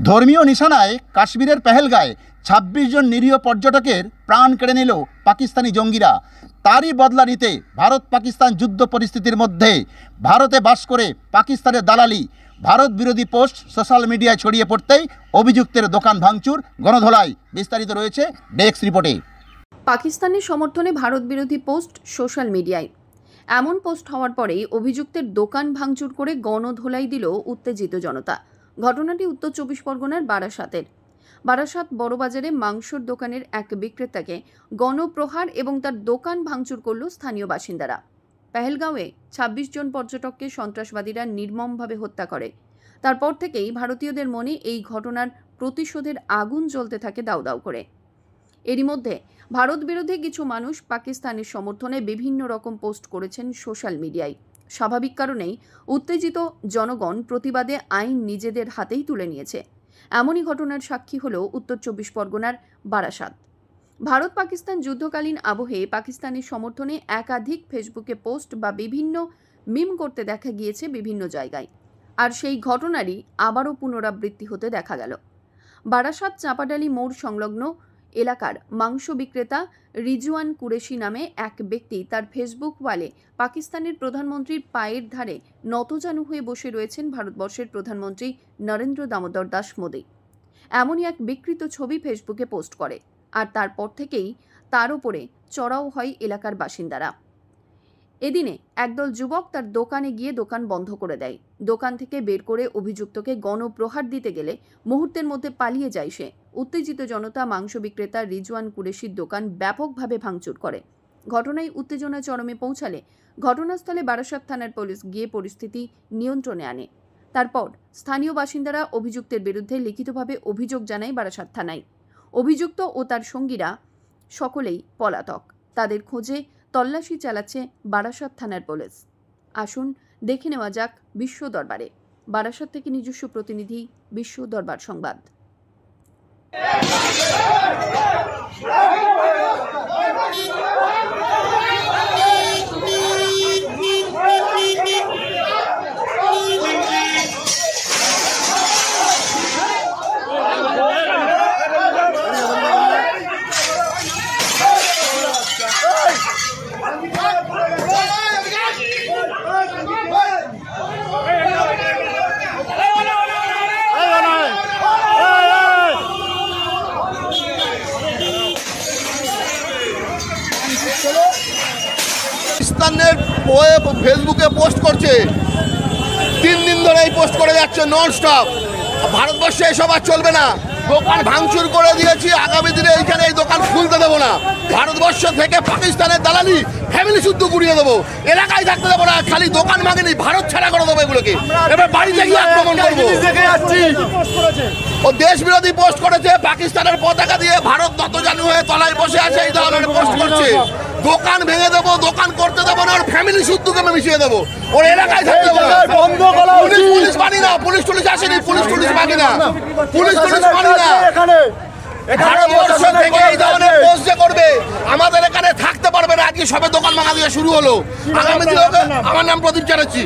ধর্মীয় নিশানায় কাশ্মীরের পেহেলগাঁয়ে ২৬ জন নিরীহ পর্যটকের প্রাণ কেড়ে নিল পাকিস্তানি জঙ্গিরা। তারই বদলা নিতে ভারত পাকিস্তান যুদ্ধ পরিস্থিতির মধ্যে ভারতে বাস করে পাকিস্তানের দালালি, ভারত বিরোধী পোস্ট সোশ্যাল মিডিয়ায় ছড়িয়ে পড়তেই অভিযুক্তের দোকান ভাঙচুর, গণধোলাই। বিস্তারিত রয়েছে ডেস্ক রিপোর্টে। পাকিস্তানের সমর্থনে ভারত বিরোধী পোস্ট সোশ্যাল মিডিয়ায়। এমন পোস্ট হওয়ার পরেই অভিযুক্তের দোকান ভাঙচুর করে গণধোলাই দিল উত্তেজিত জনতা। ঘটনাটি উত্তর ২৪ পরগনার বারাসাত বড়বাজারে মাংসর দোকানের এক বিক্রেতাকে গণপ্রহার এবং তার দোকান ভাঙচুর করল স্থানীয় বাসিন্দারা। পেহেলগাঁওয়ে ২৬ জন পর্যটককে সন্ত্রাসবাদীরা নির্মমভাবে হত্যা করে। তারপর থেকেই ভারতীয়দের মনে এই ঘটনার প্রতিশোধের আগুন জ্বলতে থাকে দাউ দাউ করে। এরই মধ্যে ভারত বিরোধী কিছু মানুষ পাকিস্তানের সমর্থনে বিভিন্ন রকম পোস্ট করেছেন সোশ্যাল মিডিয়ায়। স্বাভাবিক কারণেই উত্তেজিত জনগণ প্রতিবাদে আইন নিজেদের হাতেই তুলে নিয়েছে। এমনই ঘটনার সাক্ষী হল উত্তর ২৪ পরগনার বারাসাত। ভারত পাকিস্তান যুদ্ধকালীন আবহে পাকিস্তানের সমর্থনে একাধিক ফেসবুকে পোস্ট বা বিভিন্ন মিম করতে দেখা গিয়েছে বিভিন্ন জায়গায়। আর সেই ঘটনারই আবারও পুনরাবৃত্তি হতে দেখা গেল। বারাসাত চাঁপাডালি মোড় সংলগ্ন এলাকার মাংস বিক্রেতা রিজওয়ান কুরেশি নামে এক ব্যক্তি তার ফেসবুক ওয়ালে পাকিস্তানের প্রধানমন্ত্রীর পায়ের ধারে নতজানু হয়ে বসে রয়েছেন ভারতবর্ষের প্রধানমন্ত্রী নরেন্দ্র দামোদর দাস মোদী। এমনই এক বিকৃত ছবি ফেসবুকে পোস্ট করে, আর তারপর থেকেই তার ওপরে চড়াও হয় এলাকার বাসিন্দারা। এদিনে একদল যুবক তার দোকানে গিয়ে দোকান বন্ধ করে দেয়। দোকান থেকে বের করে অভিযুক্তকে গণপ্রহার দিতে গেলে মুহূর্তের মধ্যে পালিয়ে যায় সে। উত্তেজিত জনতা মাংস বিক্রেতা রিজওয়ান কুরেশির দোকান ব্যাপকভাবে ভাঙচুর করে। ঘটনায় উত্তেজনা চরমে পৌঁছালে ঘটনাস্থলে বারাসাত থানার পুলিশ গিয়ে পরিস্থিতি নিয়ন্ত্রণে আনে। তারপর স্থানীয় বাসিন্দারা অভিযুক্তের বিরুদ্ধে লিখিতভাবে অভিযোগ জানায় বারাসাত থানায়। অভিযুক্ত ও তার সঙ্গীরা সকলেই পলাতক। তাদের খোঁজে তল্লাশি চালাচ্ছে বারাসাত থানার পুলিশ। আসুন দেখে নেওয়া যাক বিশ্ব দরবারে। বারাসাত থেকে নিজস্ব প্রতিনিধি, বিশ্ব দরবার সংবাদ। পাকিস্তানের ফেসবুকে পোস্ট করছে, 3 দিন ধরে এই পোস্ট করে যাচ্ছে নন স্টপ। ভারতবর্ষে এসব আর চলবে না। দোকান ভাঙচুর করে দিয়েছি, আগামী দিনে এইখানে এই দোকান খুলতে দেবো না। ভারতবর্ষ থেকে পাকিস্তানের দালালি ফ্যামিলি শুদ্ধ গুড়িয়ে দেবো, এলাকায় থাকতে দেবো না। খালি দোকান ভাঙেনি, ভারত ছাড়া করে দেবো এগুলোকে। এবার বাড়িতে গিয়ে আক্রমণ করবো। ও দেশ বিরোধী পোস্ট করেছে, পাকিস্তানের পতাকা দিয়ে ভারত নতজানু হয়ে তলায় বসে আছে, এই ধরনের পোস্ট করছে। দোকান ভেঙে দেবো, দোকান করতে দেবো না, ওর ফ্যামিলি শুদ্ধকে মিশিয়ে দেবো, ওর এলাকায় থাকতে দেবো না। পুলিশ মানি না, পুলিশ আসেনি, পুলিশ মানি না, পুলিশ মানি না। ভারতবর্ষ থেকে এই ধরনের পোস্ট যে করবে, আমাদের এখানে থাকতে পারবে না। আজকে সবে দোকান ভাঙা দিয়ে শুরু হলো। আগামী দিনে আমার নাম প্রদীপ চ্যাটার্জি।